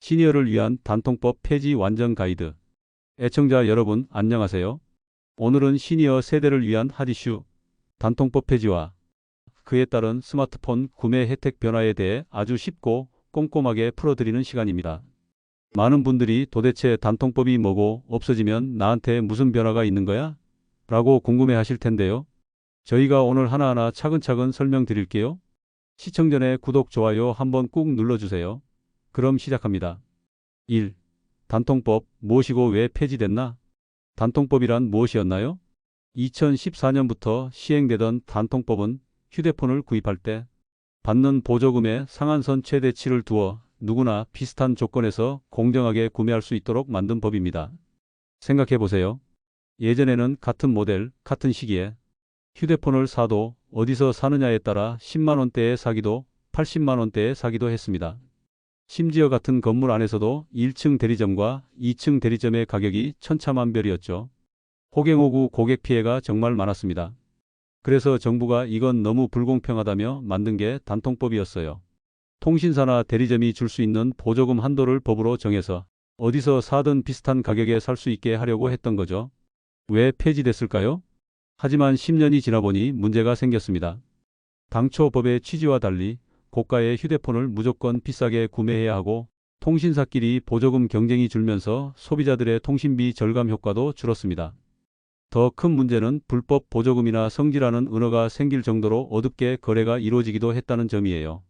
시니어를 위한 단통법 폐지 완전 가이드. 애청자 여러분 안녕하세요. 오늘은 시니어 세대를 위한 핫 이슈, 단통법 폐지와 그에 따른 스마트폰 구매 혜택 변화에 대해 아주 쉽고 꼼꼼하게 풀어드리는 시간입니다. 많은 분들이 도대체 단통법이 뭐고 없어지면 나한테 무슨 변화가 있는 거야? 라고 궁금해 하실 텐데요. 저희가 오늘 하나하나 차근차근 설명드릴게요. 시청 전에 구독, 좋아요 한번 꾹 눌러주세요. 그럼 시작합니다. 1. 단통법, 무엇이고 왜 폐지됐나? 단통법이란 무엇이었나요? 2014년부터 시행되던 단통법은 휴대폰을 구입할 때 받는 보조금의 상한선 최대치를 두어 누구나 비슷한 조건에서 공정하게 구매할 수 있도록 만든 법입니다. 생각해 보세요. 예전에는 같은 모델, 같은 시기에 휴대폰을 사도 어디서 사느냐에 따라 10만 원대에 사기도 80만 원대에 사기도 했습니다. 심지어 같은 건물 안에서도 1층 대리점과 2층 대리점의 가격이 천차만별이었죠. 호갱호구 고객 피해가 정말 많았습니다. 그래서 정부가 이건 너무 불공평하다며 만든 게 단통법이었어요. 통신사나 대리점이 줄 수 있는 보조금 한도를 법으로 정해서 어디서 사든 비슷한 가격에 살 수 있게 하려고 했던 거죠. 왜 폐지됐을까요? 하지만 10년이 지나 보니 문제가 생겼습니다. 당초 법의 취지와 달리 고가의 휴대폰을 무조건 비싸게 구매해야 하고 통신사끼리 보조금 경쟁이 줄면서 소비자들의 통신비 절감 효과도 줄었습니다. 더 큰 문제는 불법 보조금이나 성지라는 은어가 생길 정도로 어둡게 거래가 이루어지기도 했다는 점이에요.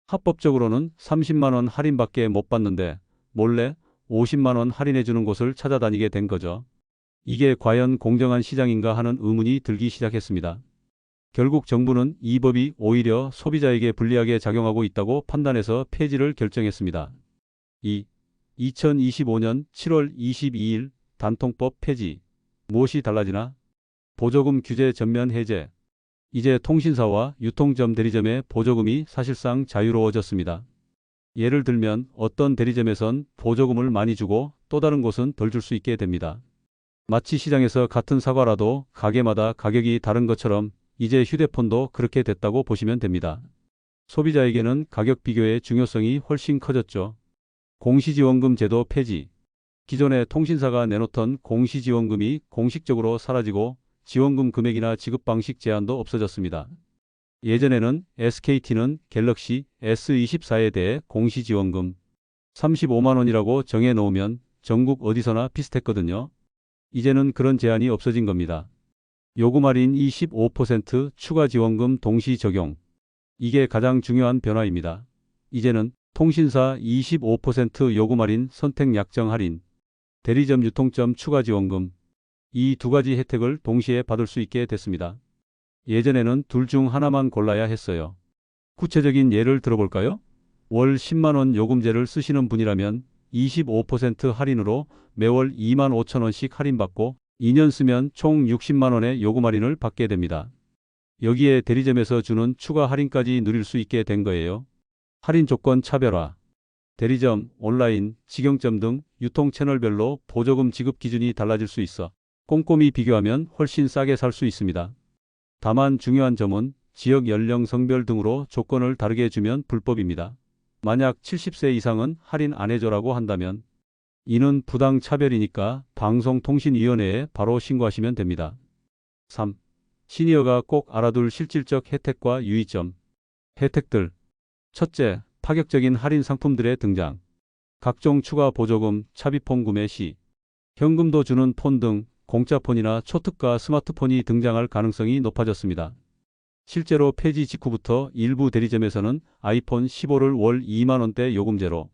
합법적으로는 30만 원 할인밖에 못 받는데 몰래 50만 원 할인해 주는 곳을 찾아다니게 된 거죠. 이게 과연 공정한 시장인가 하는 의문이 들기 시작했습니다. 결국 정부는 이 법이 오히려 소비자에게 불리하게 작용하고 있다고 판단해서 폐지를 결정했습니다. 2. 2025년 7월 22일 단통법 폐지. 무엇이 달라지나? 보조금 규제 전면 해제. 이제 통신사와 유통점 대리점의 보조금이 사실상 자유로워졌습니다. 예를 들면 어떤 대리점에선 보조금을 많이 주고 또 다른 곳은 덜 줄 수 있게 됩니다. 마치 시장에서 같은 사과라도 가게마다 가격이 다른 것처럼 이제 휴대폰도 그렇게 됐다고 보시면 됩니다. 소비자에게는 가격 비교의 중요성이 훨씬 커졌죠. 공시지원금 제도 폐지. 기존에 통신사가 내놓던 공시지원금이 공식적으로 사라지고 지원금 금액이나 지급 방식 제한도 없어졌습니다. 예전에는 SKT는 갤럭시 S24에 대해 공시지원금 35만 원이라고 정해 놓으면 전국 어디서나 비슷했거든요. 이제는 그런 제한이 없어진 겁니다. 요금 할인 25% 추가 지원금 동시 적용. 이게 가장 중요한 변화입니다. 이제는 통신사 25% 요금 할인, 선택 약정 할인, 대리점 유통점 추가 지원금, 이 두 가지 혜택을 동시에 받을 수 있게 됐습니다. 예전에는 둘 중 하나만 골라야 했어요. 구체적인 예를 들어볼까요? 월 10만 원 요금제를 쓰시는 분이라면 25% 할인으로 매월 2만 5천 원씩 할인받고 2년 쓰면 총 60만 원의 요금 할인을 받게 됩니다. 여기에 대리점에서 주는 추가 할인까지 누릴 수 있게 된 거예요. 할인 조건 차별화. 대리점, 온라인, 직영점 등 유통 채널별로 보조금 지급 기준이 달라질 수 있어 꼼꼼히 비교하면 훨씬 싸게 살 수 있습니다. 다만 중요한 점은 지역, 연령, 성별 등으로 조건을 다르게 주면 불법입니다. 만약 70세 이상은 할인 안 해줘라고 한다면 이는 부당 차별이니까 방송통신위원회에 바로 신고하시면 됩니다. 3. 시니어가 꼭 알아둘 실질적 혜택과 유의점. 혜택들. 첫째, 파격적인 할인 상품들의 등장. 각종 추가 보조금, 차비폰 구매 시 현금도 주는 폰 등 공짜폰이나 초특가 스마트폰이 등장할 가능성이 높아졌습니다. 실제로 폐지 직후부터 일부 대리점에서는 아이폰 15를 월 2만 원대 요금제로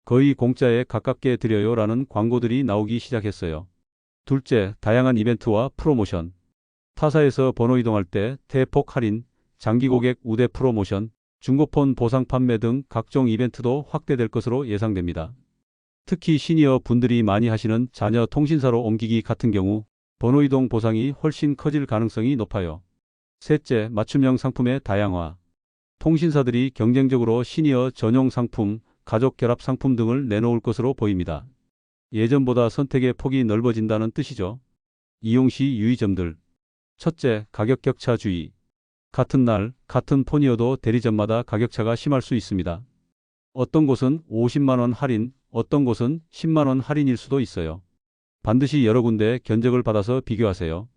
거의 공짜에 가깝게 드려요 라는 광고들이 나오기 시작했어요. 둘째, 다양한 이벤트와 프로모션. 타사에서 번호 이동할 때 대폭 할인, 장기 고객 우대 프로모션, 중고폰 보상 판매 등 각종 이벤트도 확대될 것으로 예상됩니다. 특히 시니어 분들이 많이 하시는 자녀 통신사로 옮기기 같은 경우 번호 이동 보상이 훨씬 커질 가능성이 높아요. 셋째, 맞춤형 상품의 다양화. 통신사들이 경쟁적으로 시니어 전용 상품, 가족 결합 상품 등을 내놓을 것으로 보입니다. 예전보다 선택의 폭이 넓어진다는 뜻이죠. 이용 시 유의점들. 첫째, 가격 격차 주의. 같은 날, 같은 폰이어도 대리점마다 가격차가 심할 수 있습니다. 어떤 곳은 50만 원 할인, 어떤 곳은 10만 원 할인일 수도 있어요. 반드시 여러 군데 견적을 받아서 비교하세요.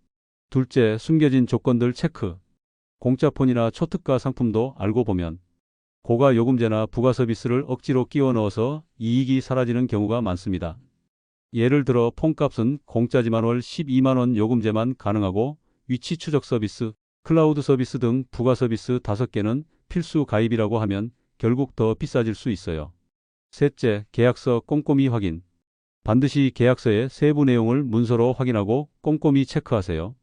둘째, 숨겨진 조건들 체크. 공짜 폰이나 초특가 상품도 알고 보면 고가 요금제나 부가 서비스를 억지로 끼워 넣어서 이익이 사라지는 경우가 많습니다. 예를 들어 폰값은 공짜지만 월 12만 원 요금제만 가능하고 위치 추적 서비스, 클라우드 서비스 등 부가 서비스 5개는 필수 가입이라고 하면 결국 더 비싸질 수 있어요. 셋째, 계약서 꼼꼼히 확인. 반드시 계약서의 세부 내용을 문서로 확인하고 꼼꼼히 체크하세요.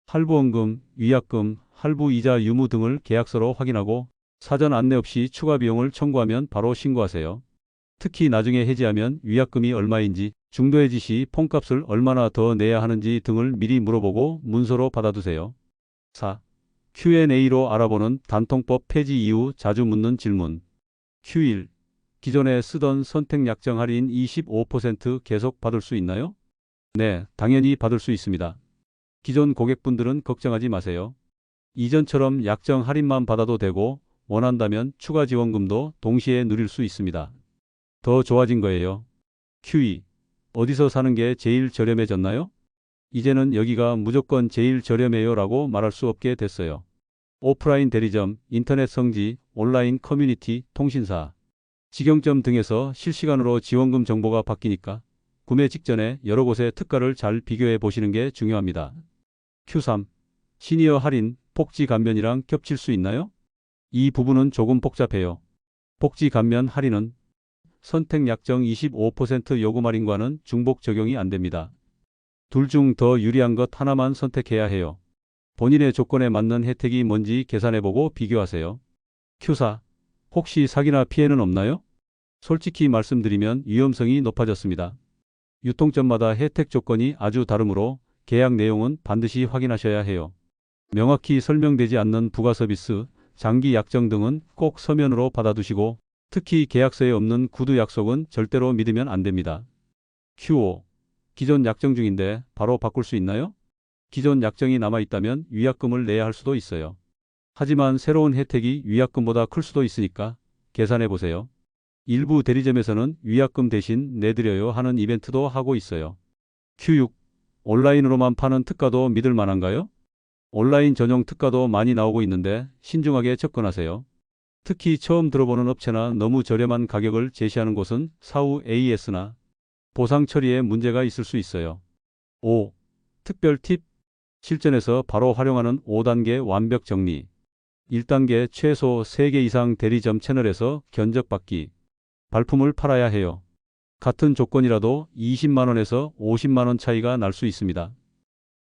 할부원금, 위약금, 할부이자 유무 등을 계약서로 확인하고 사전 안내 없이 추가 비용을 청구하면 바로 신고하세요. 특히 나중에 해지하면 위약금이 얼마인지, 중도해지 시 폰값을 얼마나 더 내야 하는지 등을 미리 물어보고 문서로 받아두세요. 4. Q&A로 알아보는 단통법 폐지 이후 자주 묻는 질문. Q1. 기존에 쓰던 선택 약정 할인 25% 계속 받을 수 있나요? 네, 당연히 받을 수 있습니다. 기존 고객분들은 걱정하지 마세요. 이전처럼 약정 할인만 받아도 되고 원한다면 추가 지원금도 동시에 누릴 수 있습니다. 더 좋아진 거예요. Q2. 어디서 사는 게 제일 저렴해졌나요? 이제는 여기가 무조건 제일 저렴해요 라고 말할 수 없게 됐어요. 오프라인 대리점, 인터넷 성지, 온라인 커뮤니티, 통신사, 직영점 등에서 실시간으로 지원금 정보가 바뀌니까 구매 직전에 여러 곳의 특가를 잘 비교해 보시는 게 중요합니다. Q3. 시니어 할인, 복지 감면이랑 겹칠 수 있나요? 이 부분은 조금 복잡해요. 복지 감면 할인은 선택 약정 25% 요금 할인과는 중복 적용이 안 됩니다. 둘 중 더 유리한 것 하나만 선택해야 해요. 본인의 조건에 맞는 혜택이 뭔지 계산해보고 비교하세요. Q4. 혹시 사기나 피해는 없나요? 솔직히 말씀드리면 위험성이 높아졌습니다. 유통점마다 혜택 조건이 아주 다르므로 계약 내용은 반드시 확인하셔야 해요. 명확히 설명되지 않는 부가 서비스, 장기 약정 등은 꼭 서면으로 받아두시고 특히 계약서에 없는 구두 약속은 절대로 믿으면 안 됩니다. Q5. 기존 약정 중인데 바로 바꿀 수 있나요? 기존 약정이 남아있다면 위약금을 내야 할 수도 있어요. 하지만 새로운 혜택이 위약금보다 클 수도 있으니까 계산해 보세요. 일부 대리점에서는 위약금 대신 내드려요 하는 이벤트도 하고 있어요. Q6. 온라인으로만 파는 특가도 믿을 만한가요? 온라인 전용 특가도 많이 나오고 있는데 신중하게 접근하세요. 특히 처음 들어보는 업체나 너무 저렴한 가격을 제시하는 곳은 사후 AS나 보상 처리에 문제가 있을 수 있어요. 5. 특별 팁. 실전에서 바로 활용하는 5단계 완벽 정리. 1단계 최소 3개 이상 대리점 채널에서 견적받기. 발품을 팔아야 해요. 같은 조건이라도 20만 원에서 50만 원 차이가 날 수 있습니다.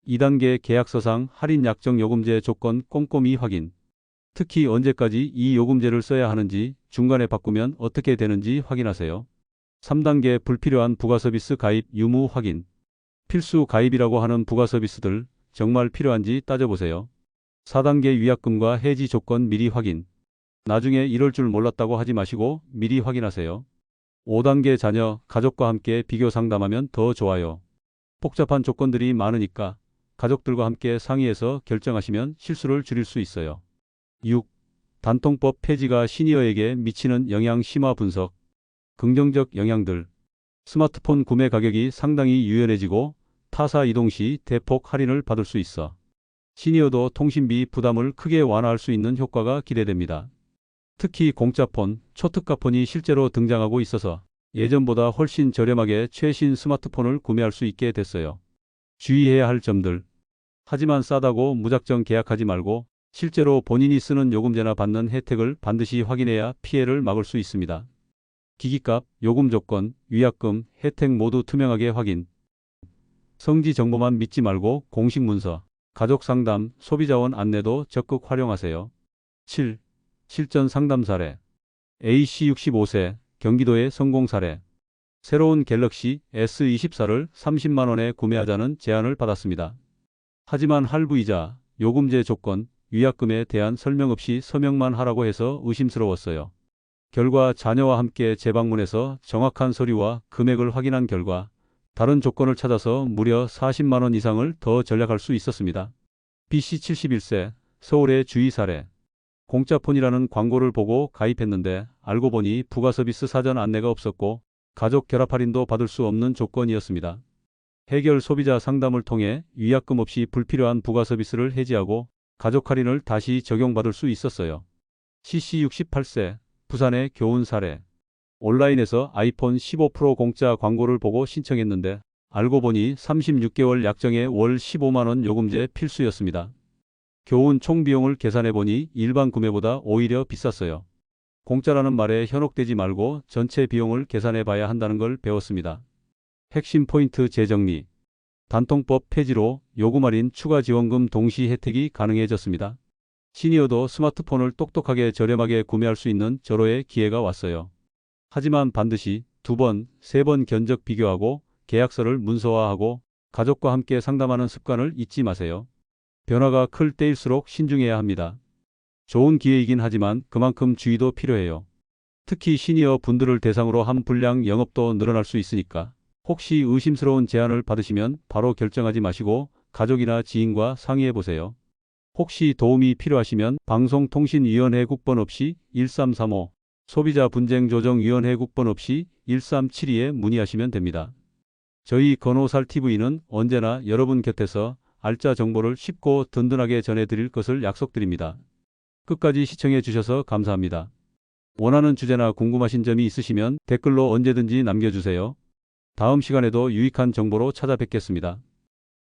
2단계 계약서상 할인 약정 요금제 조건 꼼꼼히 확인. 특히 언제까지 이 요금제를 써야 하는지, 중간에 바꾸면 어떻게 되는지 확인하세요. 3단계 불필요한 부가 서비스 가입 유무 확인. 필수 가입이라고 하는 부가 서비스들 정말 필요한지 따져보세요. 4단계 위약금과 해지 조건 미리 확인. 나중에 이럴 줄 몰랐다고 하지 마시고 미리 확인하세요. 5단계 자녀, 가족과 함께 비교 상담하면 더 좋아요. 복잡한 조건들이 많으니까 가족들과 함께 상의해서 결정하시면 실수를 줄일 수 있어요. 6. 단통법 폐지가 시니어에게 미치는 영향 심화 분석. 긍정적 영향들. 스마트폰 구매 가격이 상당히 유연해지고 타사 이동 시 대폭 할인을 받을 수 있어 시니어도 통신비 부담을 크게 완화할 수 있는 효과가 기대됩니다. 특히 공짜폰, 초특가폰이 실제로 등장하고 있어서 예전보다 훨씬 저렴하게 최신 스마트폰을 구매할 수 있게 됐어요. 주의해야 할 점들. 하지만 싸다고 무작정 계약하지 말고 실제로 본인이 쓰는 요금제나 받는 혜택을 반드시 확인해야 피해를 막을 수 있습니다. 기기값, 요금 조건, 위약금, 혜택 모두 투명하게 확인. 성지 정보만 믿지 말고 공식 문서, 가족 상담, 소비자원 안내도 적극 활용하세요. 7. 실전 상담 사례. A씨 65세, 경기도의 성공 사례. 새로운 갤럭시 S24를 30만 원에 구매하자는 제안을 받았습니다. 하지만 할부이자, 요금제 조건, 위약금에 대한 설명 없이 서명만 하라고 해서 의심스러웠어요. 결과 자녀와 함께 재방문해서 정확한 서류와 금액을 확인한 결과 다른 조건을 찾아서 무려 40만 원 이상을 더 절약할 수 있었습니다. B씨 71세, 서울의 주의 사례. 공짜폰이라는 광고를 보고 가입했는데 알고 보니 부가 서비스 사전 안내가 없었고 가족 결합 할인도 받을 수 없는 조건이었습니다. 해결 소비자 상담을 통해 위약금 없이 불필요한 부가 서비스를 해지하고 가족 할인을 다시 적용받을 수 있었어요. CC 68세 부산의 교훈 사례. 온라인에서 아이폰 15 프로 공짜 광고를 보고 신청했는데 알고 보니 36개월 약정에 월 15만 원 요금제 필수였습니다. 교훈 총 비용을 계산해 보니 일반 구매보다 오히려 비쌌어요. 공짜라는 말에 현혹되지 말고 전체 비용을 계산해 봐야 한다는 걸 배웠습니다. 핵심 포인트 재정리. 단통법 폐지로 요금 할인 추가 지원금 동시 혜택이 가능해졌습니다. 시니어도 스마트폰을 똑똑하게 저렴하게 구매할 수 있는 절호의 기회가 왔어요. 하지만 반드시 2번, 3번 견적 비교하고 계약서를 문서화하고 가족과 함께 상담하는 습관을 잊지 마세요. 변화가 클 때일수록 신중해야 합니다. 좋은 기회이긴 하지만 그만큼 주의도 필요해요. 특히 시니어 분들을 대상으로 한 분량 영업도 늘어날 수 있으니까 혹시 의심스러운 제안을 받으시면 바로 결정하지 마시고 가족이나 지인과 상의해 보세요. 혹시 도움이 필요하시면 방송통신위원회 국번 없이 1335, 소비자분쟁조정위원회 국번 없이 1372에 문의하시면 됩니다. 저희 건호살TV는 언제나 여러분 곁에서 알짜 정보를 쉽고 든든하게 전해드릴 것을 약속드립니다. 끝까지 시청해 주셔서 감사합니다. 원하는 주제나 궁금하신 점이 있으시면 댓글로 언제든지 남겨주세요. 다음 시간에도 유익한 정보로 찾아뵙겠습니다.